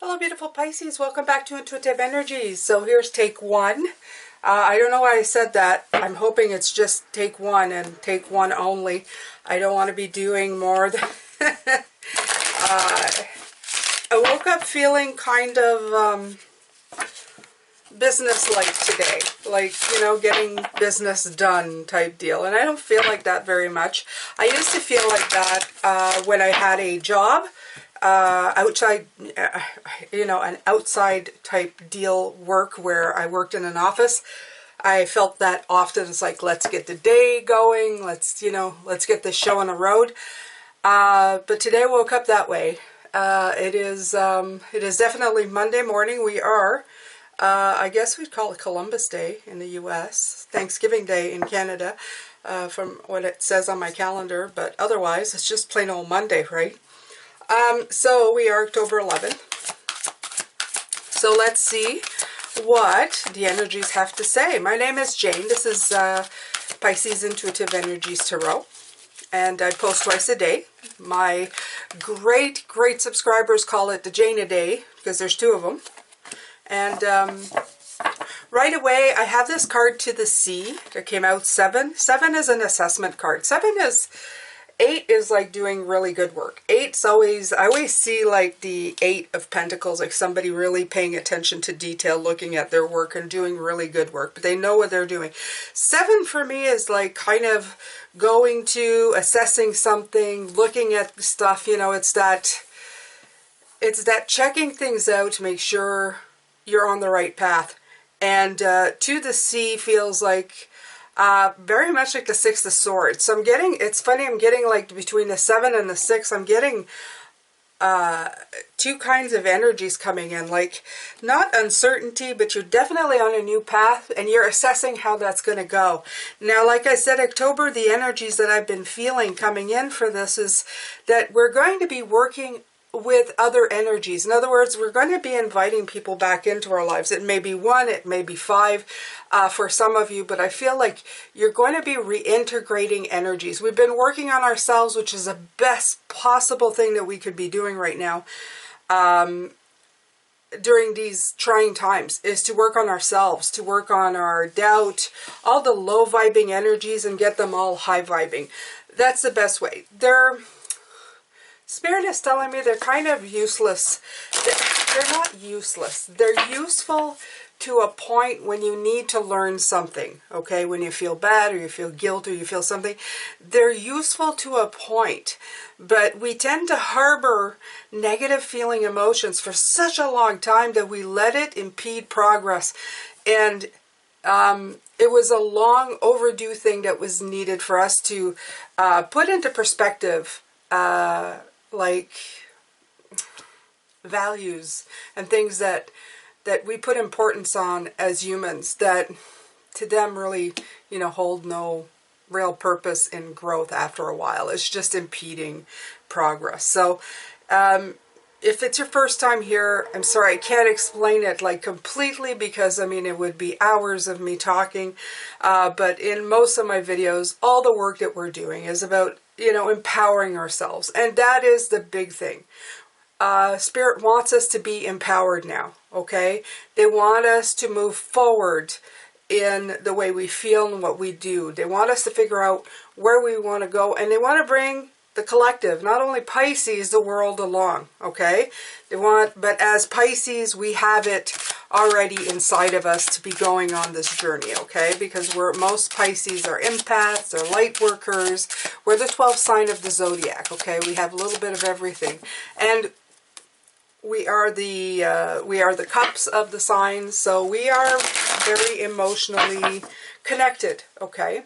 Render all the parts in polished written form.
Hello beautiful Pisces, welcome back to Intuitive Energies. So here's take one. I don't know why I said that. I'm hoping it's just take one and take one only. I don't want to be doing more than... I woke up feeling kind of business-like today. Like, you know, getting business done type deal. And I don't feel like that very much. I used to feel like that when I had a job. Outside, you know, an outside type deal work where I worked in an office. I felt that often. It's like, let's get the day going. Let's, you know, let's get this show on the road. But today I woke up that way. It is definitely Monday morning. We are, I guess we'd call it Columbus Day in the U.S., Thanksgiving Day in Canada, from what it says on my calendar. But otherwise, it's just plain old Monday, right? So we are October 11th. So let's see what the energies have to say. My name is Jane. This is Pisces Intuitive Energies Tarot. And I post twice a day. My great subscribers call it the Jane a Day because there's two of them. And right away, I have this card to the sea that came out 7. 7 is an assessment card. 8 is like doing really good work. 8's always, I always see like the 8 of Pentacles, like somebody really paying attention to detail, looking at their work and doing really good work, but they know what they're doing. 7 for me is like kind of going to, assessing something, looking at stuff, you know, it's that checking things out to make sure you're on the right path. And to the sea feels like, very much like the 6 of Swords. So I'm getting, it's funny, I'm getting like between the 7 and the 6, I'm getting two kinds of energies coming in. Like, not uncertainty, but you're definitely on a new path and you're assessing how that's going to go. Now, like I said, October, the energies that I've been feeling coming in for this is that we're going to be working with other energies. In other words, we're going to be inviting people back into our lives. It may be 1, it may be 5 for some of you, but I feel like you're going to be reintegrating energies. We've been working on ourselves, which is the best possible thing that we could be doing right now during these trying times, is to work on ourselves, to work on our doubt, all the low vibing energies, and get them all high vibing. That's the best way. Spirit is telling me they're kind of useless. They're not useless. They're useful to a point when you need to learn something, okay? When you feel bad or you feel guilt or you feel something. They're useful to a point, but we tend to harbor negative feeling emotions for such a long time that we let it impede progress. And it was a long overdue thing that was needed for us to put into perspective like values and things that we put importance on as humans, that to them really, you know, hold no real purpose in growth after a while. It's just impeding progress. So if it's your first time here, I'm sorry, I can't explain it like completely, because I mean it would be hours of me talking, but in most of my videos, all the work that we're doing is about, you know, empowering ourselves. And that is the big thing. Spirit wants us to be empowered now, okay? They want us to move forward in the way we feel and what we do. They want us to figure out where we want to go, and they want to bring the collective, not only Pisces, the world along, okay? But as Pisces, we have it already inside of us to be going on this journey, okay? Because most Pisces are empaths, they're light workers. We're the 12th sign of the zodiac, okay? We have a little bit of everything. And we are the cups of the signs, so we are very emotionally connected, okay?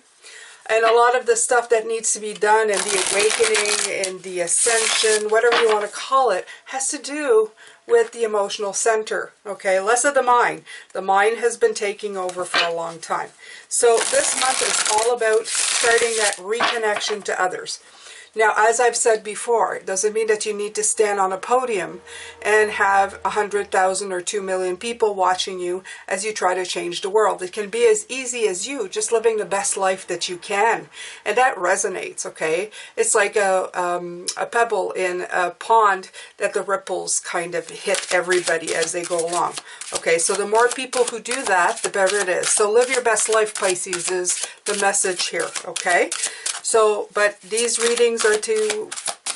And a lot of the stuff that needs to be done, and the awakening and the ascension, whatever you want to call it, has to do with the emotional center, okay? Less of the mind. The mind has been taking over for a long time. So this month is all about starting that reconnection to others, Now, as I've said before, it doesn't mean that you need to stand on a podium and have 100,000 or 2 million people watching you as you try to change the world. It can be as easy as you just living the best life that you can. And that resonates, okay? It's like a pebble in a pond that the ripples kind of hit everybody as they go along. Okay, so the more people who do that, the better it is. So live your best life, Pisces, is the message here, okay? So, but these readings are to,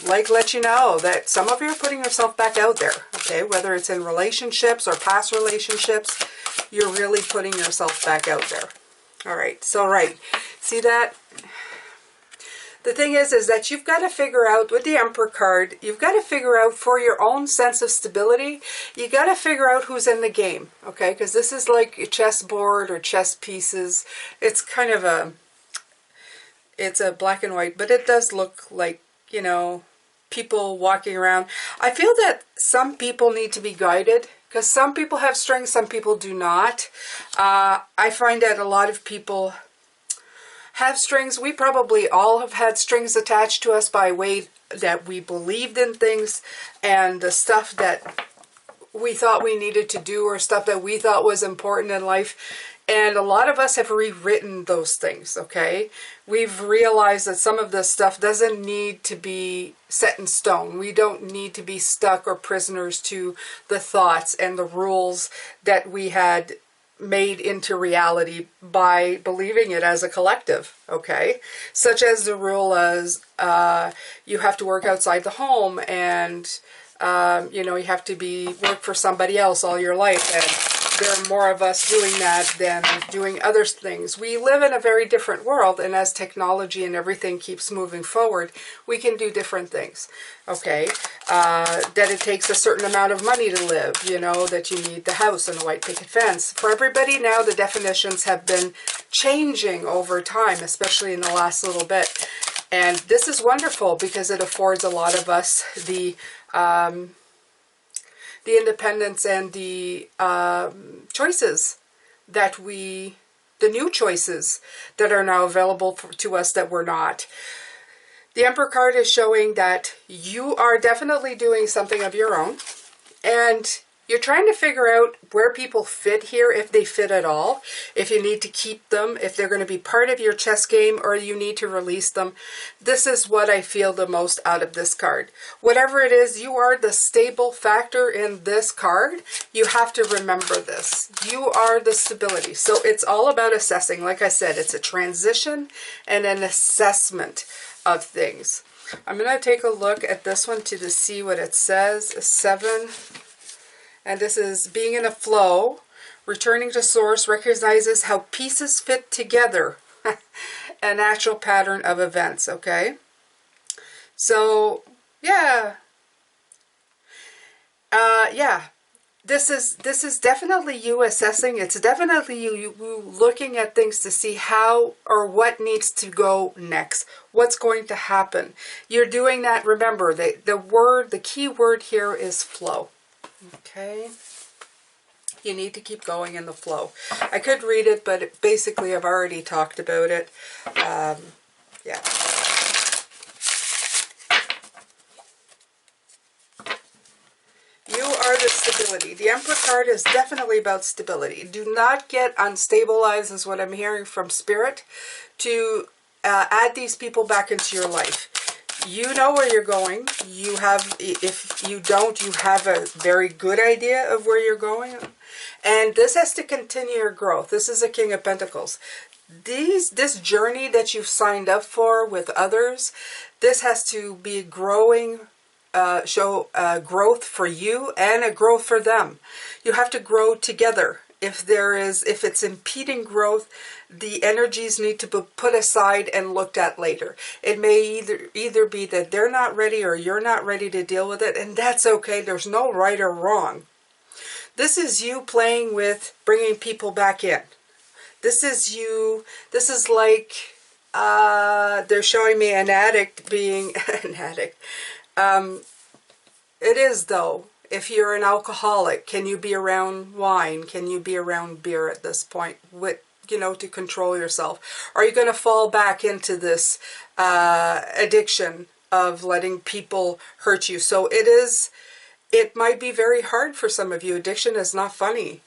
like, let you know that some of you are putting yourself back out there, okay? Whether it's in relationships or past relationships, you're really putting yourself back out there. All right, so, right. See that? The thing is that you've got to figure out, with the Emperor card, you've got to figure out for your own sense of stability, you got to figure out who's in the game, okay? Because this is like a chessboard or chess pieces. It's kind of a... It's a black and white, but it does look like, you know, people walking around. I feel that some people need to be guided, because some people have strings, some people do not. I find that a lot of people have strings. We probably all have had strings attached to us by way that we believed in things, and the stuff that we thought we needed to do, or stuff that we thought was important in life. And a lot of us have rewritten those things, okay? We've realized that some of this stuff doesn't need to be set in stone. We don't need to be stuck or prisoners to the thoughts and the rules that we had made into reality by believing it as a collective, okay? Such as the rule as you have to work outside the home, and you know, you have to work for somebody else all your life, and there are more of us doing that than doing other things. We live in a very different world, and as technology and everything keeps moving forward, we can do different things, okay? That it takes a certain amount of money to live, you know, that you need the house and a white picket fence. For everybody now, the definitions have been changing over time, especially in the last little bit. And this is wonderful because it affords a lot of us the independence and the choices that the new choices that are now available to us that were not. The Emperor card is showing that you are definitely doing something of your own, and you're trying to figure out where people fit here, if they fit at all, if you need to keep them, if they're going to be part of your chess game, or you need to release them. This is what I feel the most out of this card. Whatever it is, you are the stable factor in this card. You have to remember this. You are the stability. So it's all about assessing. Like I said, it's a transition and an assessment of things. I'm going to take a look at this one to see what it says. 7. And this is being in a flow, returning to source, recognizes how pieces fit together, a natural pattern of events, okay? So, yeah. This is definitely you assessing. It's definitely you looking at things to see how or what needs to go next. What's going to happen. You're doing that. Remember, the key word here is flow. Okay, you need to keep going in the flow. I could read it, but basically I've already talked about it. Yeah. You are the stability. The Emperor card is definitely about stability. Do not get unstabilized, is what I'm hearing from Spirit, to add these people back into your life. You know where you're going. You have, if you don't, you have a very good idea of where you're going. And this has to continue your growth. This is a King of Pentacles. This journey that you've signed up for with others, this has to be growing, show growth for you and a growth for them. You have to grow together. If it's impeding growth, the energies need to be put aside and looked at later. It may either be that they're not ready or you're not ready to deal with it, and that's okay. There's no right or wrong. This is you playing with bringing people back in. This is you. This is like they're showing me an addict being an addict. It is though. If you're an alcoholic, can you be around wine? Can you be around beer at this point, with, you know, to control yourself? Are you going to fall back into this addiction of letting people hurt you. So it might be very hard for some of you. Addiction is not funny.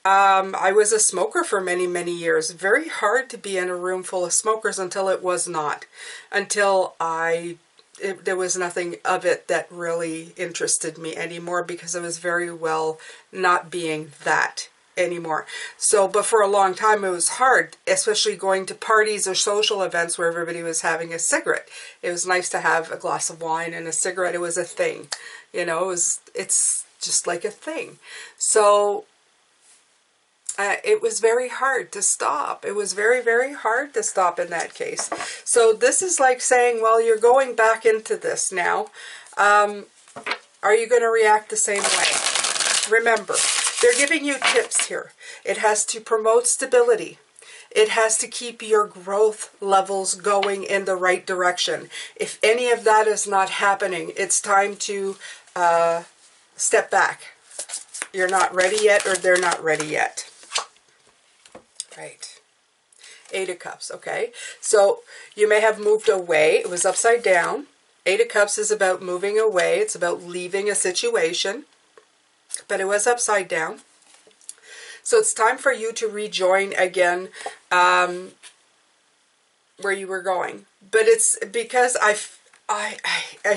I was a smoker for many, many years. Very hard to be in a room full of smokers until it was not. Until there was nothing of it that really interested me anymore, because it was very well not being that anymore. So, but for a long time it was hard, especially going to parties or social events where everybody was having a cigarette. It was nice to have a glass of wine and a cigarette. It was a thing, you know, it's just like a thing. So it was very hard to stop. It was very, very hard to stop in that case. So this is like saying, well, you're going back into this now. Are you going to react the same way? Remember, they're giving you tips here. It has to promote stability. It has to keep your growth levels going in the right direction. If any of that is not happening, it's time to step back. You're not ready yet, or they're not ready yet. Right. 8 of Cups, okay? So you may have moved away. It was upside down. 8 of Cups is about moving away. It's about leaving a situation. But it was upside down. So it's time for you to rejoin again where you were going. But it's because I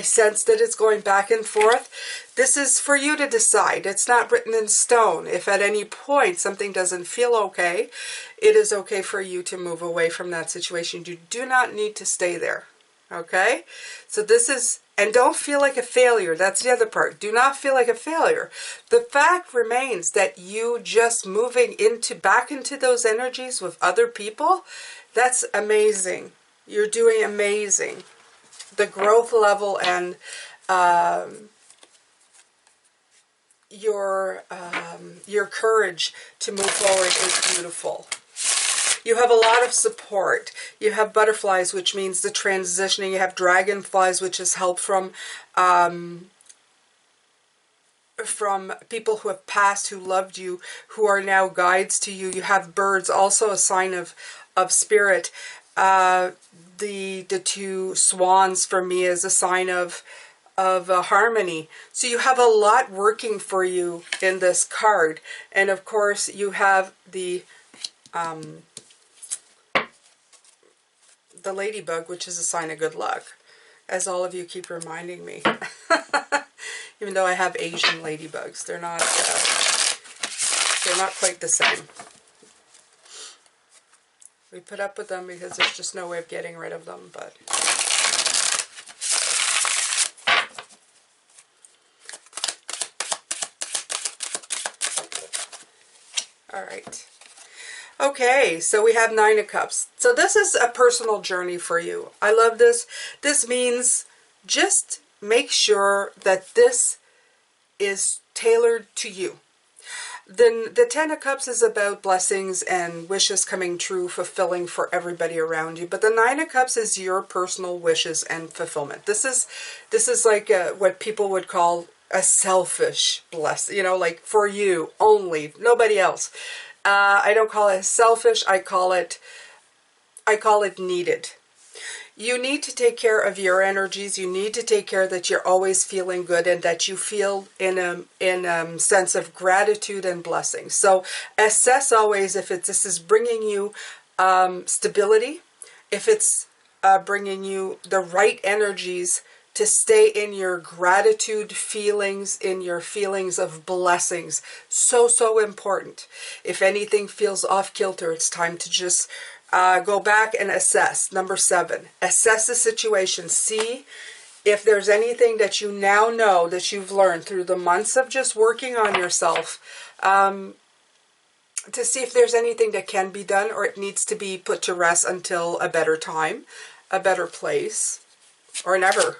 sense that it's going back and forth. This is for you to decide. It's not written in stone. If at any point something doesn't feel okay, it is okay for you to move away from that situation. You do not need to stay there. Okay? So this is, and don't feel like a failure. That's the other part. Do not feel like a failure. The fact remains that you just moving back into those energies with other people, that's amazing. You're doing amazing. The growth level and your courage to move forward is beautiful. You have a lot of support. You have butterflies, which means the transitioning. You have dragonflies, which is help from people who have passed, who loved you, who are now guides to you. You have birds, also a sign of spirit. The 2 swans for me is a sign of harmony. So you have a lot working for you in this card. And of course you have the ladybug, which is a sign of good luck, as all of you keep reminding me. Even though I have Asian ladybugs, they're not quite the same. We put up with them because there's just no way of getting rid of them, but all right. Okay, so we have 9 of Cups. So this is a personal journey for you. I love this. This means just make sure that this is tailored to you. Then the 10 of Cups is about blessings and wishes coming true, fulfilling for everybody around you. But the 9 of Cups is your personal wishes and fulfillment. This is like what people would call a selfish blessing, you know, like for you only, nobody else. I don't call it selfish. I call it needed. You need to take care of your energies. You need to take care that you're always feeling good and that you feel in a sense of gratitude and blessing. So assess always if this is bringing you stability, if it's bringing you the right energies to stay in your gratitude feelings, in your feelings of blessings. So, so important. If anything feels off kilter, it's time to just go back and assess. Number 7, assess the situation. See if there's anything that you now know that you've learned through the months of just working on yourself, to see if there's anything that can be done or it needs to be put to rest until a better time, a better place, or never.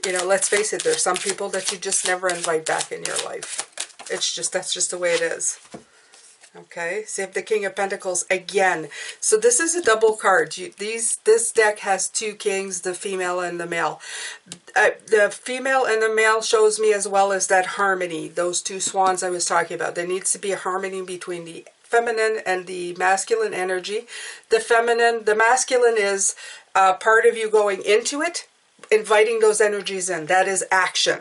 You know, let's face it, there's some people that you just never invite back in your life. It's just, that's just the way it is. Okay, so you have the King of Pentacles again. So this is a double card. This deck has 2 kings, the female and the male. The female and the male shows me as well as that harmony, those 2 swans I was talking about. There needs to be a harmony between the feminine and the masculine energy. The masculine is part of you going into it, inviting those energies in. That is action.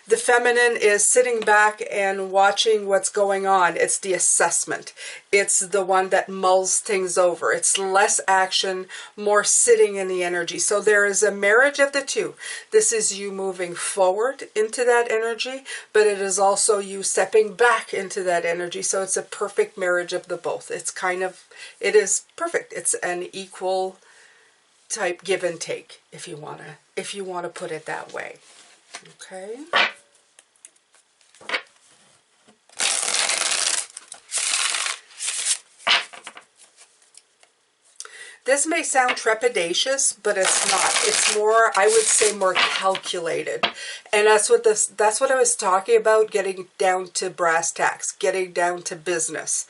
The feminine is sitting back and watching what's going on. It's the assessment. It's the one that mulls things over. It's less action, more sitting in the energy. So there is a marriage of the two. This is you moving forward into that energy, but it is also you stepping back into that energy. So it's a perfect marriage of the both. It's kind of, it is perfect. It's an equal type give and take, if you want to put it that way. Okay. This may sound trepidatious, but it's not. It's more, I would say, more calculated. And that's what I was talking about, getting down to brass tacks, getting down to business.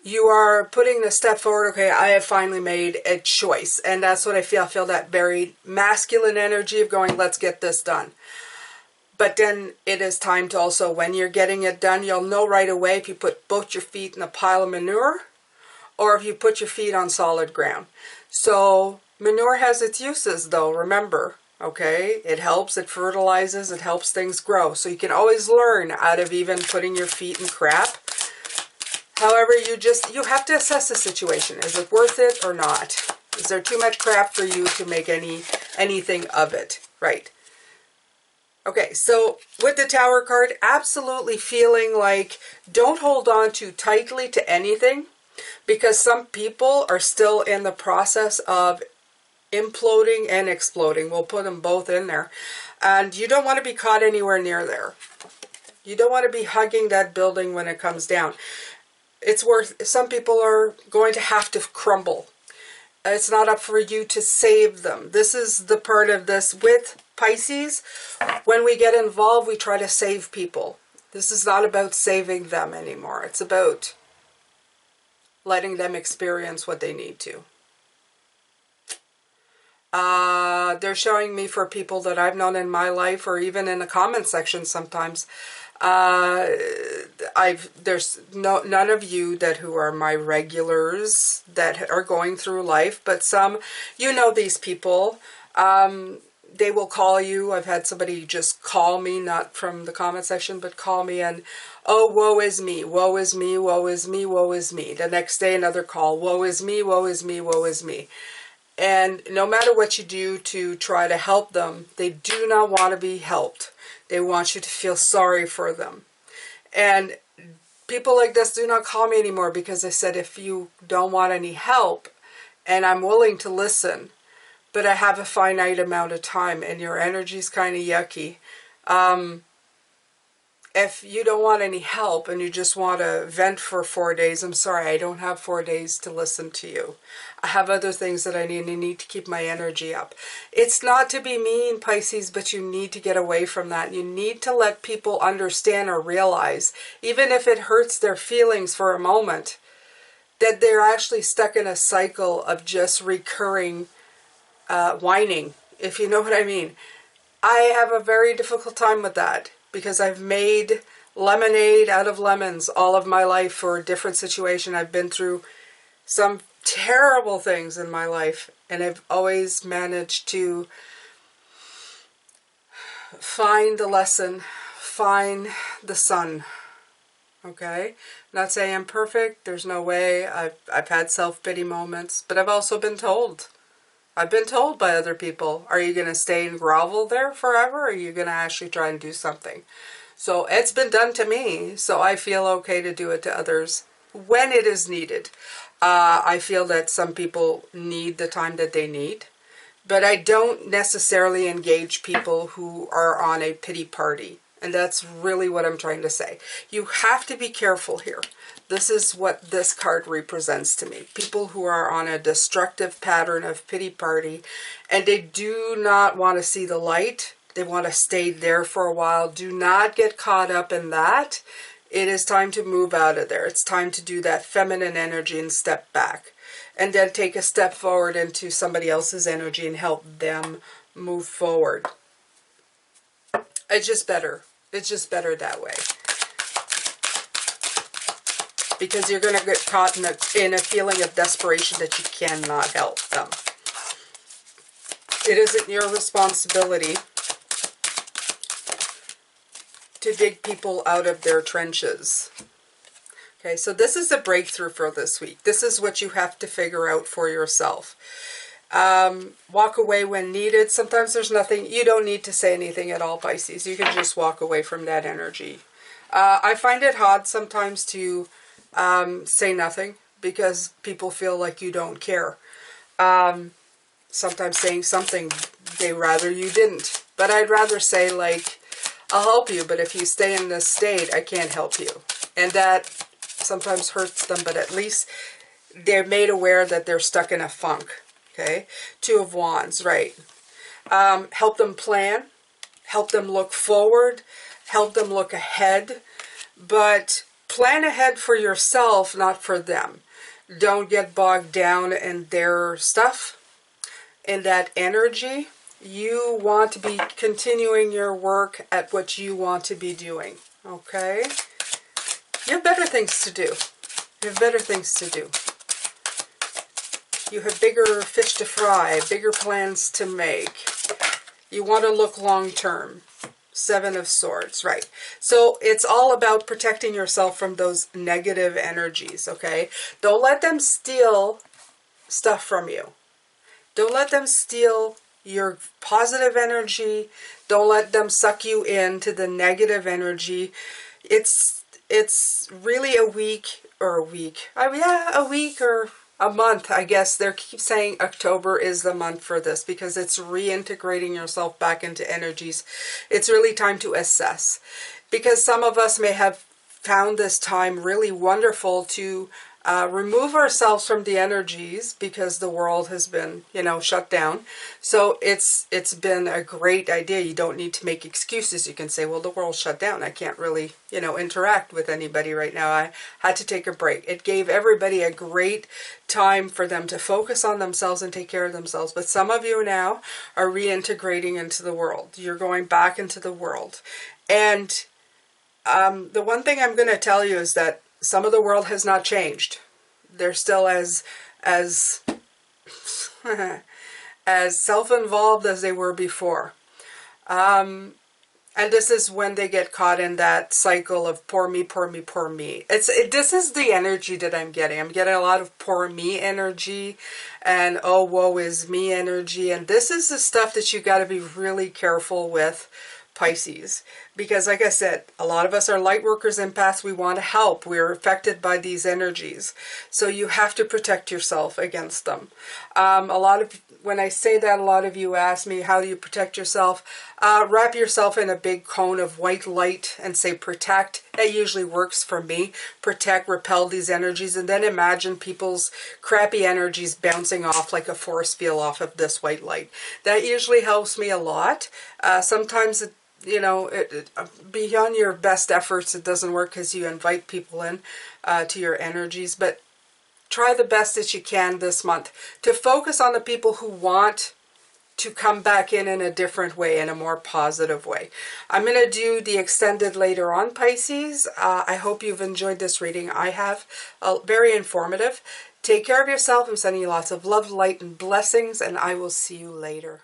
You are putting a step forward. Okay, I have finally made a choice. And that's what I feel. I feel that very masculine energy of going, let's get this done. But then it is time to also, when you're getting it done, you'll know right away if you put both your feet in a pile of manure or if you put your feet on solid ground. So manure has its uses though, remember. Okay, it helps, it fertilizes, it helps things grow. So you can always learn out of even putting your feet in crap. However, you have to assess the situation. Is it worth it or not? Is there too much crap for you to make anything of it? Right. Okay, so with the Tower card, absolutely feeling like don't hold on too tightly to anything, because some people are still in the process of imploding and exploding. We'll put them both in there. And you don't want to be caught anywhere near there. You don't want to be hugging that building when it comes down. It's worth, some people are going to have to crumble. It's not up for you to save them. This is the part of this with Pisces. When we get involved, we try to save people. This is not about saving them anymore. It's about letting them experience what they need to. They're showing me for people that I've known in my life, or even in the comment section sometimes, there's none of you who are my regulars that are going through life, but some, you know, these people, they will call you. I've had somebody just call me, not from the comment section, but call me and, oh, woe is me, woe is me, woe is me, woe is me. The next day, another call, woe is me, woe is me, woe is me. And no matter what you do to try to help them, they do not want to be helped. They want you to feel sorry for them. And people like this do not call me anymore, because I said, if you don't want any help, and I'm willing to listen, but I have a finite amount of time and your energy's kind of yucky. If you don't want any help and you just want to vent for 4 days, I'm sorry, I don't have 4 days to listen to you. I have other things that I need to keep my energy up. It's not to be mean, Pisces, but you need to get away from that. You need to let people understand or realize, even if it hurts their feelings for a moment, that they're actually stuck in a cycle of just recurring whining, if you know what I mean. I have a very difficult time with that, because I've made lemonade out of lemons all of my life for a different situation. I've been through some terrible things in my life, and I've always managed to find the lesson, find the sun. Okay? Not saying I'm perfect. There's no way. I've had self-pity moments, but I've also been told. I've been told by other people, are you going to stay and grovel there forever, or are you going to actually try and do something? So it's been done to me, so I feel okay to do it to others when it is needed. I feel that some people need the time that they need, but I don't necessarily engage people who are on a pity party. And that's really what I'm trying to say. You have to be careful here. This is what this card represents to me. People who are on a destructive pattern of pity party, and they do not want to see the light. They want to stay there for a while. Do not get caught up in that. It is time to move out of there. It's time to do that feminine energy and step back. And then take a step forward into somebody else's energy and help them move forward. It's just better. It's just better that way. Because you're going to get caught in a feeling of desperation that you cannot help them. It isn't your responsibility to dig people out of their trenches. Okay, so this is a breakthrough for this week. This is what you have to figure out for yourself. Walk away when needed. Sometimes there's nothing, you don't need to say anything at all, Pisces. You can just walk away from that energy. I find it hard sometimes to say nothing because people feel like you don't care. Sometimes saying something, they rather you didn't. But I'd rather say, like, I'll help you, but if you stay in this state, I can't help you. And that sometimes hurts them, but at least they're made aware that they're stuck in a funk. Okay, Two of Wands, right. Help them plan, help them look forward, help them look ahead, but plan ahead for yourself, not for them. Don't get bogged down in their stuff, in that energy. You want to be continuing your work at what you want to be doing, okay? You have better things to do. You have better things to do. You have bigger fish to fry, bigger plans to make. You want to look long term. Seven of Swords, right. So it's all about protecting yourself from those negative energies, okay? Don't let them steal stuff from you. Don't let them steal your positive energy. Don't let them suck you into the negative energy. It's really a week or a month, I guess. They keep saying October is the month for this because it's reintegrating yourself back into energies. It's really time to assess, because some of us may have found this time really wonderful to remove ourselves from the energies because the world has been, shut down. So it's been a great idea. You don't need to make excuses. You can say, well, the world's shut down. I can't really, interact with anybody right now. I had to take a break. It gave everybody a great time for them to focus on themselves and take care of themselves. But some of you now are reintegrating into the world. You're going back into the world. And the one thing I'm going to tell you is that some of the world has not changed. They're still as as self-involved as they were before. And this is when they get caught in that cycle of poor me, poor me, poor me. This is the energy that I'm getting. I'm getting a lot of poor me energy and oh, woe is me energy. And this is the stuff that you got to be really careful with, Pisces, because like I said, a lot of us are light workers, empaths. We want to help. We're affected by these energies. So you have to protect yourself against them. When I say that, a lot of you ask me, how do you protect yourself? Wrap yourself in a big cone of white light and say protect. That usually works for me. Protect, repel these energies, and then imagine people's crappy energies bouncing off like a force field off of this white light. That usually helps me a lot. Sometimes beyond your best efforts, it doesn't work because you invite people in to your energies. But try the best that you can this month to focus on the people who want to come back in a different way, in a more positive way. I'm going to do the extended later on, Pisces. I hope you've enjoyed this reading. I have. Very informative. Take care of yourself. I'm sending you lots of love, light, and blessings, and I will see you later.